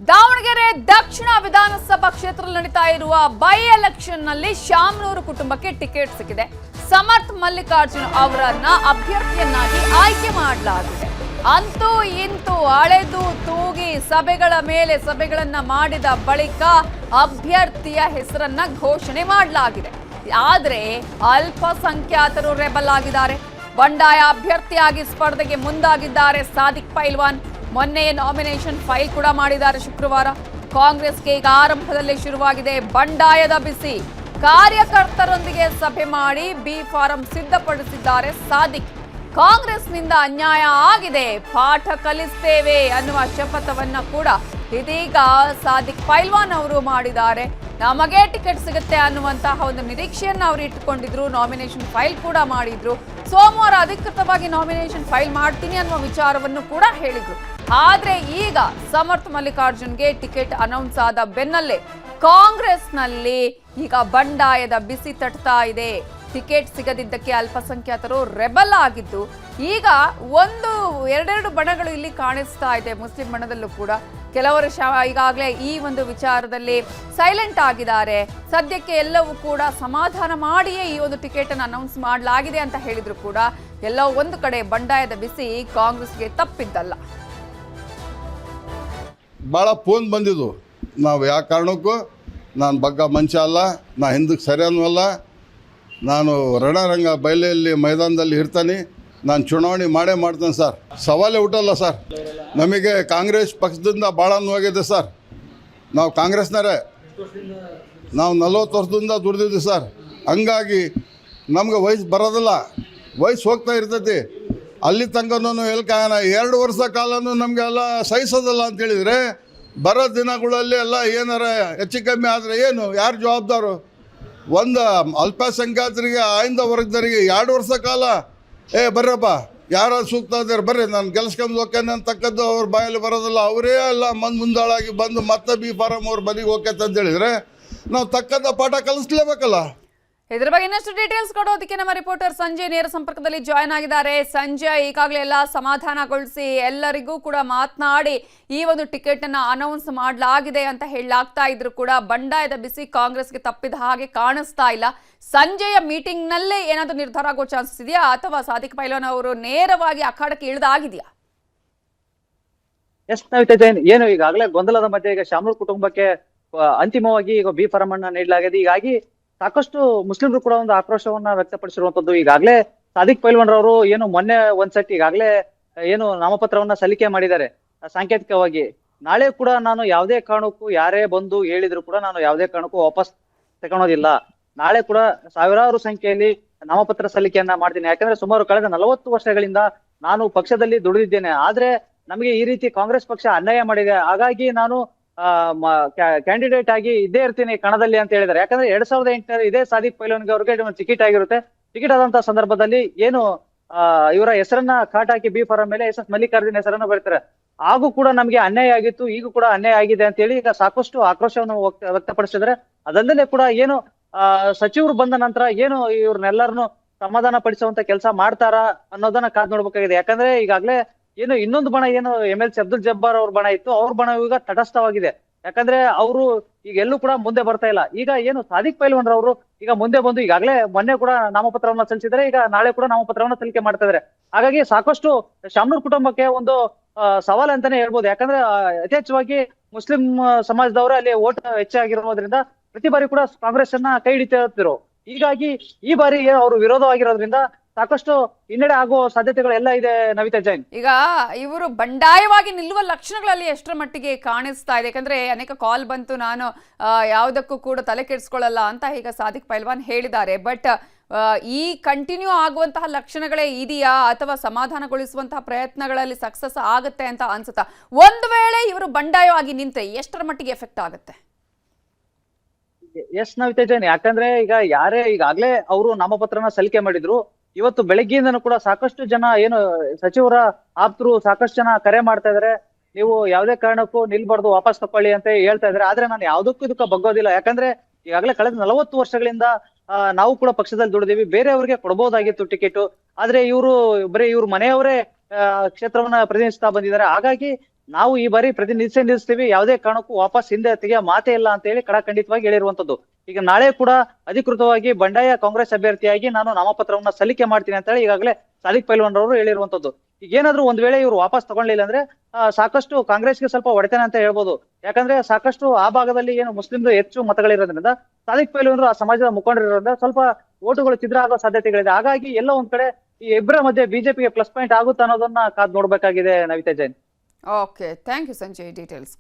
ದಾವಣಗೆರೆ ದಕ್ಷಿಣ ವಿಧಾನಸಭಾ ಕ್ಷೇತ್ರದಲ್ಲಿ ನಡೀತಾ ಇರುವ ಬೈ ಎಲೆಕ್ಷನ್ ನಲ್ಲಿ ಶಾಮನೂರು ಕುಟುಂಬಕ್ಕೆ ಟಿಕೆಟ್ ಸಿಕ್ಕಿದೆ. ಸಮರ್ಥ್ ಮಲ್ಲಿಕಾರ್ಜುನ್ ಅವರನ್ನ ಅಭ್ಯರ್ಥಿಯನ್ನಾಗಿ ಆಯ್ಕೆ ಮಾಡಲಾಗಿದೆ. ಅಂತೂ ಇಂತೂ ಅಳೆದು ತೂಗಿ ಸಭೆಗಳ ಮೇಲೆ ಸಭೆಗಳನ್ನ ಮಾಡಿದ ಬಳಿಕ ಅಭ್ಯರ್ಥಿಯ ಹೆಸರನ್ನ ಘೋಷಣೆ ಮಾಡಲಾಗಿದೆ. ಆದರೆ ಅಲ್ಪಸಂಖ್ಯಾತರು ರೆಬಲ್ ಆಗಿದ್ದಾರೆ. ಬಂಡಾಯ ಅಭ್ಯರ್ಥಿಯಾಗಿ ಸ್ಪರ್ಧೆಗೆ ಮುಂದಾಗಿದ್ದಾರೆ ಸಾದಿಕ್ ಪೈಲ್ವಾನ್. ಮೊನ್ನೆಯೇ ನಾಮಿನೇಷನ್ ಫೈಲ್ ಕೂಡ ಮಾಡಿದ್ದಾರೆ ಶುಕ್ರವಾರ. ಕಾಂಗ್ರೆಸ್ಗೆ ಈಗ ಆರಂಭದಲ್ಲೇ ಶುರುವಾಗಿದೆ ಬಂಡಾಯದ ಬಿಸಿ. ಕಾರ್ಯಕರ್ತರೊಂದಿಗೆ ಸಭೆ ಮಾಡಿ ಬಿ ಫಾರಂ ಸಿದ್ಧಪಡಿಸಿದ್ದಾರೆ ಸಾದಿಕ್. ಕಾಂಗ್ರೆಸ್ನಿಂದ ಅನ್ಯಾಯ ಆಗಿದೆ, ಪಾಠ ಕಲಿಸ್ತೇವೆ ಅನ್ನುವ ಶಪಥವನ್ನ ಕೂಡ ಇದೀಗ ಸಾದಿಕ್ ಪೈಲ್ವಾನ್ ಅವರು ಮಾಡಿದ್ದಾರೆ. ನಮಗೆ ಟಿಕೆಟ್ ಸಿಗುತ್ತೆ ಅನ್ನುವಂತಹ ಒಂದು ನಿರೀಕ್ಷೆಯನ್ನು ಅವರು ಇಟ್ಟುಕೊಂಡಿದ್ರು. ನಾಮಿನೇಷನ್ ಫೈಲ್ ಕೂಡ ಮಾಡಿದ್ರು. ಸೋಮವಾರ ಅಧಿಕೃತವಾಗಿ ನಾಮಿನೇಷನ್ ಫೈಲ್ ಮಾಡ್ತೀನಿ ಅನ್ನುವ ವಿಚಾರವನ್ನು ಕೂಡ ಹೇಳಿದ್ರು. ಆದ್ರೆ ಈಗ ಸಮರ್ಥ್ ಮಲ್ಲಿಕಾರ್ಜುನ್ಗೆ ಟಿಕೆಟ್ ಅನೌನ್ಸ್ ಆದ ಬೆನ್ನಲ್ಲೇ ಕಾಂಗ್ರೆಸ್ನಲ್ಲಿ ಈಗ ಬಂಡಾಯದ ಬಿಸಿ ತಟ್ತಾ ಇದೆ. ಟಿಕೆಟ್ ಸಿಗದಿದ್ದಕ್ಕೆ ಅಲ್ಪಸಂಖ್ಯಾತರು ರೆಬಲ್ ಆಗಿದ್ದು ಈಗ ಎರಡೆರಡು ಬಣಗಳು ಇಲ್ಲಿ ಕಾಣಿಸ್ತಾ ಇದೆ. ಮುಸ್ಲಿಂ ಬಣದಲ್ಲೂ ಕೂಡ ಕೆಲವರು ಈಗಾಗಲೇ ಈ ಒಂದು ವಿಚಾರದಲ್ಲಿ ಸೈಲೆಂಟ್ ಆಗಿದ್ದಾರೆ. ಸದ್ಯಕ್ಕೆ ಎಲ್ಲವೂ ಕೂಡ ಸಮಾಧಾನ ಮಾಡಿಯೇ ಈ ಒಂದು ಟಿಕೆಟ್ ಅನ್ನು ಅನೌನ್ಸ್ ಮಾಡಲಾಗಿದೆ ಅಂತ ಹೇಳಿದ್ರು ಕೂಡ ಎಲ್ಲೋ ಒಂದು ಕಡೆ ಬಂಡಾಯದ ಬಿಸಿ ಕಾಂಗ್ರೆಸ್ಗೆ ತಪ್ಪಿದ್ದಲ್ಲ. ಭಾಳ ಫೋನ್ ಬಂದಿದ್ದು. ನಾವು ಯಾವ ಕಾರಣಕ್ಕೂ ನಾನು ಬಗ್ಗ ಮಂಚ ಅಲ್ಲ, ನಾ ಹಿಂದಕ್ಕೆ ಸರಿಯಾನೂ ಅಲ್ಲ, ನಾನು ರಣರಂಗ ಬಯಲೆಯಲ್ಲಿ ಮೈದಾನದಲ್ಲಿ ಇರ್ತಾನೆ, ನಾನು ಚುನಾವಣೆ ಮಾಡೇ ಮಾಡ್ತೇನೆ ಸರ್. ಸವಾಲೇ ಹುಟ್ಟಲ್ಲ ಸರ್. ನಮಗೆ ಕಾಂಗ್ರೆಸ್ ಪಕ್ಷದಿಂದ ಭಾಳ ನೋವಾಗಿದೆ ಸರ್. ನಾವು ಕಾಂಗ್ರೆಸ್ನರೇ, ನಾವು 40 ವರ್ಷದಿಂದ ದುಡ್ದಿದ್ವಿ ಸರ್. ಹಂಗಾಗಿ ನಮ್ಗೆ ವಯಸ್ಸು ಬರೋದಿಲ್ಲ, ವಯಸ್ಸು ಹೋಗ್ತಾ ಇರ್ತೈತಿ. ಅಲ್ಲಿ ತನಕನೂ ಎಲ್ಲಿ ಕಾಯನ 2 ವರ್ಷ ಕಾಲನೂ ನಮಗೆಲ್ಲ ಸಹಿಸೋದಿಲ್ಲ ಅಂತೇಳಿದರೆ ಬರೋ ದಿನಗಳಲ್ಲಿ ಎಲ್ಲ ಏನಾರ ಹೆಚ್ಚು ಕಮ್ಮಿ ಆದರೆ ಏನು, ಯಾರು ಜವಾಬ್ದಾರು? ಒಂದು ಅಲ್ಪಸಂಖ್ಯಾತರಿಗೆ ಆಯ್ದ ವರ್ಗದವರಿಗೆ 2 ವರ್ಷ ಕಾಲ ಬರ್ರಪ್ಪ ಯಾರು ಸೂಕ್ತ ಇದ್ದಾರೆ ಬರ್ರಿ, ನಾನು ಕೆಲಸಕ್ಕೆ ಹೋಗ್ತೇನೆ ಅಂತಕ್ಕದ್ದು ಅವ್ರ ಬಾಯಲ್ಲಿ ಬರೋದಿಲ್ಲ. ಅವರೇ ಎಲ್ಲ ಮುಂದಾಳಾಗಿ ಬಂದು ಮತ್ತೆ ಬಿ ಫಾರಂ ಅವ್ರ ಬದಿಗೆ ಹೋಗ್ತೈತೆ ಅಂತ ಹೇಳಿದರೆ ನಾವು ತಕ್ಕಂಥ ಪಾಠ ಕಲಿಸ್ಲೇಬೇಕಲ್ಲ. ಇದ್ರ ಬಗ್ಗೆ ಇನ್ನಷ್ಟು ಡೀಟೇಲ್ಸ್ ಕೊಡೋದಕ್ಕೆ ನಮ್ಮ ರಿಪೋರ್ಟರ್ ಸಂಜಯ್ ನೇರ ಸಂಪರ್ಕದಲ್ಲಿ ಜಾಯ್ನ್ ಆಗಿದ್ದಾರೆ. ಸಂಜಯ್, ಈಗಾಗಲೇ ಎಲ್ಲ ಸಮಾಧಾನಗೊಳಿಸಿ ಎಲ್ಲರಿಗೂ ಕೂಡ ಮಾತನಾಡಿ ಈ ಒಂದು ಟಿಕೆಟ್ ಅನ್ನ ಅನೌನ್ಸ್ ಮಾಡಲಾಗಿದೆ ಅಂತ ಹೇಳಲಾಗ್ತಾ ಇದ್ರು ಕೂಡ ಬಂಡಾಯದ ಬಿಸಿ ಕಾಂಗ್ರೆಸ್ಗೆ ತಪ್ಪಿದ ಹಾಗೆ ಕಾಣಿಸ್ತಾ ಇಲ್ಲ. ಸಂಜೆಯ ಮೀಟಿಂಗ್ ನಲ್ಲೇ ಏನಾದರೂ ನಿರ್ಧಾರ ಆಗೋ ಚಾನ್ಸಸ್ ಇದೆಯಾ ಅಥವಾ ಸಾದಿಕ್ ಪೈಲ್ವಾನ್ ಅವರು ನೇರವಾಗಿ ಅಖಾಡಕ್ಕೆ ಇಳಿದಾಗಿದೆಯಾ? ಎಸ್ ನವಿತಾ ಜೈನ್, ಏನು ಈಗಾಗಲೇ ಗೊಂದಲದ ಮಧ್ಯೆ ಈಗ ಶಾಮನೂರು ಕುಟುಂಬಕ್ಕೆ ಅಂತಿಮವಾಗಿ ಈಗ ಬಿ ಫಾರಂ ಅನ್ನ ನೀಡಲಾಗಿದೆ. ಹೀಗಾಗಿ ಸಾಕಷ್ಟು ಮುಸ್ಲಿಮರು ಕೂಡ ಒಂದು ಆಕ್ರೋಶವನ್ನ ವ್ಯಕ್ತಪಡಿಸಿರುವಂತದ್ದು. ಈಗಾಗಲೇ ಸಾದಿಕ್ ಪೈಲ್ವಾನ್ ರವರು ಏನು ಮೊನ್ನೆ ಒಂದ್ಸತಿ ಈಗಾಗಲೇ ಏನು ನಾಮಪತ್ರವನ್ನ ಸಲ್ಲಿಕೆ ಮಾಡಿದ್ದಾರೆ ಸಾಂಕೇತಿಕವಾಗಿ. ನಾಳೆ ಕೂಡ ನಾನು ಯಾವುದೇ ಕಾರಣಕ್ಕೂ ಯಾರೇ ಬಂದು ಹೇಳಿದ್ರು ಕೂಡ ನಾನು ಯಾವುದೇ ಕಾರಣಕ್ಕೂ ವಾಪಸ್ ತಗೊಳೋದಿಲ್ಲ. ನಾಳೆ ಕೂಡ ಸಾವಿರಾರು ಸಂಖ್ಯೆಯಲ್ಲಿ ನಾಮಪತ್ರ ಸಲ್ಲಿಕೆಯನ್ನ ಮಾಡ್ತೀನಿ. ಯಾಕಂದ್ರೆ ಸುಮಾರು ಕಳೆದ 40 ವರ್ಷಗಳಿಂದ ನಾನು ಪಕ್ಷದಲ್ಲಿ ದುಡಿದಿದ್ದೇನೆ. ಆದ್ರೆ ನಮಗೆ ಈ ರೀತಿ ಕಾಂಗ್ರೆಸ್ ಪಕ್ಷ ಅನ್ಯಾಯ ಮಾಡಿದೆ. ಹಾಗಾಗಿ ನಾನು ಕ್ಯಾಂಡಿಡೇಟ್ ಆಗಿ ಇದ್ದೇ ಇರ್ತೀನಿ ಕಣದಲ್ಲಿ ಅಂತ ಹೇಳಿದ್ದಾರೆ. ಯಾಕಂದ್ರೆ 2008 ಇದೇ ಸಾದಿಕ್ ಪೈಲ್ವಾನ್ಗೆ ಅವ್ರಿಗೆ ಟಿಕೆಟ್ ಆಗಿರುತ್ತೆ. ಟಿಕೆಟ್ ಆದಂತಹ ಸಂದರ್ಭದಲ್ಲಿ ಏನು ಇವರ ಹೆಸರನ್ನ ಕಾಟ್ ಹಾಕಿ ಬಿ ಫಾರಂ ಮೇಲೆ ಎಸ್ ಮಲ್ಲಿಕಾರ್ಜುನ್ ಹೆಸರನ್ನ ಬರೀತಾರೆ. ಹಾಗೂ ಕೂಡ ನಮ್ಗೆ ಅನ್ಯಾಯ ಆಗಿತ್ತು, ಈಗ ಕೂಡ ಅನ್ಯಾಯ ಆಗಿದೆ ಅಂತ ಹೇಳಿ ಈಗ ಸಾಕಷ್ಟು ಆಕ್ರೋಶವನ್ನು ವ್ಯಕ್ತಪಡಿಸಿದ್ರೆ. ಅದಲ್ಲದೆ ಕೂಡ ಏನು ಸಚಿವರು ಬಂದ ನಂತರ ಏನು ಇವ್ರನ್ನೆಲ್ಲರನ್ನು ಸಮಾಧಾನ ಪಡಿಸುವಂತ ಕೆಲಸ ಮಾಡ್ತಾರಾ ಅನ್ನೋದನ್ನ ಕಾದ್ ನೋಡ್ಬೇಕಾಗಿದೆ. ಯಾಕಂದ್ರೆ ಈಗಾಗಲೇ ಏನು ಇನ್ನೊಂದು ಬಣ ಏನು MLC ಅಬ್ದುಲ್ ಜಬ್ಬಾರ್ ಅವ್ರ ಬಣ ಇತ್ತು, ಅವ್ರ ಬಣ ಈಗ ತಟಸ್ಥವಾಗಿದೆ. ಯಾಕಂದ್ರೆ ಅವರು ಈಗ ಎಲ್ಲೂ ಕೂಡ ಮುಂದೆ ಬರ್ತಾ ಇಲ್ಲ. ಈಗ ಏನು ಸಾದಿಕ್ ಪೈಲ್ವಾನ್ ರವರು ಈಗ ಮುಂದೆ ಬಂದು ಈಗಾಗಲೇ ಮೊನ್ನೆ ಕೂಡ ನಾಮಪತ್ರವನ್ನ ಸಲ್ಲಿಸಿದ್ರೆ, ಈಗ ನಾಳೆ ಕೂಡ ನಾಮಪತ್ರವನ್ನ ಸಲ್ಲಿಕೆ ಮಾಡ್ತಾ ಇದ್ದಾರೆ. ಹಾಗಾಗಿ ಸಾಕಷ್ಟು ಶಾಮನೂರು ಕುಟುಂಬಕ್ಕೆ ಒಂದು ಸವಾಲು ಅಂತಾನೆ ಹೇಳ್ಬೋದು. ಯಾಕಂದ್ರೆ ಯಥೇಚ್ಛವಾಗಿ ಮುಸ್ಲಿಂ ಸಮಾಜದವರು ಅಲ್ಲಿ ಓಟ್ ಹೆಚ್ಚಾಗಿರೋದ್ರಿಂದ ಪ್ರತಿ ಬಾರಿ ಕೂಡ ಕಾಂಗ್ರೆಸ್ ಅನ್ನ ಕೈ ಹಿಡಿತಾ ಇರ್ತಿರು. ಹೀಗಾಗಿ ಈ ಬಾರಿ ಅವರು ವಿರೋಧವಾಗಿರೋದ್ರಿಂದ ಸಾಕಷ್ಟು ಹಿನ್ನಡೆ ಆಗುವ ಸಾಧ್ಯತೆಗಳೆಲ್ಲ ಇದೆ ನವಿತಾ ಜೈನ್. ಈಗ ಇವರು ಬಂಡಾಯವಾಗಿ ನಿಲ್ಲುವ ಲಕ್ಷಣಗಳಲ್ಲಿ ಎಷ್ಟರ ಮಟ್ಟಿಗೆ ಕಾಣಿಸ್ತಾ ಇದೆ? ಯಾಕಂದ್ರೆ ಅನೇಕ ಕಾಲ್ ಬಂತು, ನಾನು ಯಾವುದಕ್ಕೂ ಕೂಡ ತಲೆ ಕೆಡಿಸ್ಕೊಳ್ಳಲ್ಲ ಅಂತ ಈಗ ಸಾದಿಕ್ ಪೈಲ್ವಾನ್ ಹೇಳಿದ್ದಾರೆ. ಬಟ್ ಈ ಕಂಟಿನ್ಯೂ ಆಗುವಂತಹ ಲಕ್ಷಣಗಳೇ ಇದೆಯಾ ಅಥವಾ ಸಮಾಧಾನಗೊಳಿಸುವಂತಹ ಪ್ರಯತ್ನಗಳಲ್ಲಿ ಸಕ್ಸಸ್ ಆಗುತ್ತೆ ಅಂತ ಅನ್ಸುತ್ತಾ? ಒಂದು ವೇಳೆ ಇವರು ಬಂಡಾಯವಾಗಿ ನಿಂತ್ರೆ ಎಷ್ಟರ ಮಟ್ಟಿಗೆ ಎಫೆಕ್ಟ್ ಆಗುತ್ತೆ? ಎಸ್ ನವಿತಾ ಜೈನ್, ಯಾಕಂದ್ರೆ ಈಗ ಯಾರೇ ಈಗಾಗಲೇ ಅವರು ನಾಮಪತ್ರನ ಸಲ್ಲಿಕೆ ಮಾಡಿದ್ರು. ಇವತ್ತು ಬೆಳಗ್ಗೆಯಿಂದನೂ ಕೂಡ ಸಾಕಷ್ಟು ಜನ ಏನು ಸಚಿವರ ಆಪ್ತರು ಸಾಕಷ್ಟು ಜನ ಕರೆ ಮಾಡ್ತಾ ಇದಾರೆ, ನೀವು ಯಾವುದೇ ಕಾರಣಕ್ಕೂ ನಿಲ್ಬಾರ್ದು, ವಾಪಸ್ ತಕೊಳ್ಳಿ ಅಂತ ಹೇಳ್ತಾ ಇದಾರೆ. ಆದ್ರೆ ನಾನು ಯಾವುದಕ್ಕೂ ಇದಕ್ಕ ಬಗ್ಗೋದಿಲ್ಲ. ಯಾಕಂದ್ರೆ ಈಗಾಗಲೇ ಕಳೆದ 40 ವರ್ಷಗಳಿಂದ ನಾವು ಕೂಡ ಪಕ್ಷದಲ್ಲಿ ದುಡಿದೀವಿ. ಬೇರೆಯವ್ರಿಗೆ ಕೊಡಬಹುದಾಗಿತ್ತು ಟಿಕೆಟ್, ಆದ್ರೆ ಇವರು ಬರೀ ಇವ್ರ ಮನೆಯವರೇ ಕ್ಷೇತ್ರವನ್ನ ಪ್ರತಿನಿಧಿಸ್ತಾ ಬಂದಿದ್ದಾರೆ. ಹಾಗಾಗಿ ನಾವು ಈ ಬಾರಿ ನಿಲ್ಲಿಸ್ತೀವಿ, ಯಾವುದೇ ಕಾರಣಕ್ಕೂ ವಾಪಸ್ ಹಿಂದೆ ತೆಗೆಯ ಮಾತೇ ಇಲ್ಲ ಅಂತ ಹೇಳಿ ಕಡಾಖಂಡಿತವಾಗಿ ಹೇಳಿರುವಂತದ್ದು. ಈಗ ನಾಳೆ ಕೂಡ ಅಧಿಕೃತವಾಗಿ ಬಂಡಾಯ ಕಾಂಗ್ರೆಸ್ ಅಭ್ಯರ್ಥಿಯಾಗಿ ನಾನು ನಾಮಪತ್ರವನ್ನ ಸಲ್ಲಿಕೆ ಮಾಡ್ತೀನಿ ಅಂತ ಹೇಳಿ ಈಗಾಗಲೇ ಸಾದಿಕ್ ಪೈಲ್ವಾನ್ ಅವರು ಹೇಳಿರುವಂತದ್ದು. ಈಗ ಏನಾದ್ರು ಒಂದ್ ವೇಳೆ ಇವರು ವಾಪಸ್ ತಗೊಳ್ಳಿಲ್ಲ ಅಂದ್ರೆ ಸಾಕಷ್ಟು ಕಾಂಗ್ರೆಸ್ಗೆ ಸ್ವಲ್ಪ ಹೊಡೆತೇನೆ ಅಂತ ಹೇಳ್ಬೋದು. ಯಾಕಂದ್ರೆ ಸಾಕಷ್ಟು ಆ ಭಾಗದಲ್ಲಿ ಏನು ಮುಸ್ಲಿಮ್ರು ಹೆಚ್ಚು ಮತಗಳಿರೋದ್ರಿಂದ ಸಾದಿಕ್ ಪೈಲ್ವಾನ್ ಆ ಸಮಾಜದ ಮುಖಂಡರಿರೋದ್ರಿಂದ ಸ್ವಲ್ಪ ಓಟುಗಳು ಛಿದ್ರ ಆಗೋ ಸಾಧ್ಯತೆಗಳಿದೆ. ಹಾಗಾಗಿ ಎಲ್ಲ ಒಂದ್ ಕಡೆ ಈ ಇಬ್ಬರ ಮಧ್ಯೆ ಬಿಜೆಪಿಗೆ ಪ್ಲಸ್ ಪಾಯಿಂಟ್ ಆಗುತ್ತಾ ಅನ್ನೋದನ್ನ ಕಾದ್ ನೋಡ್ಬೇಕಾಗಿದೆ Navitha Jain. Okay, thank you Sanjay details.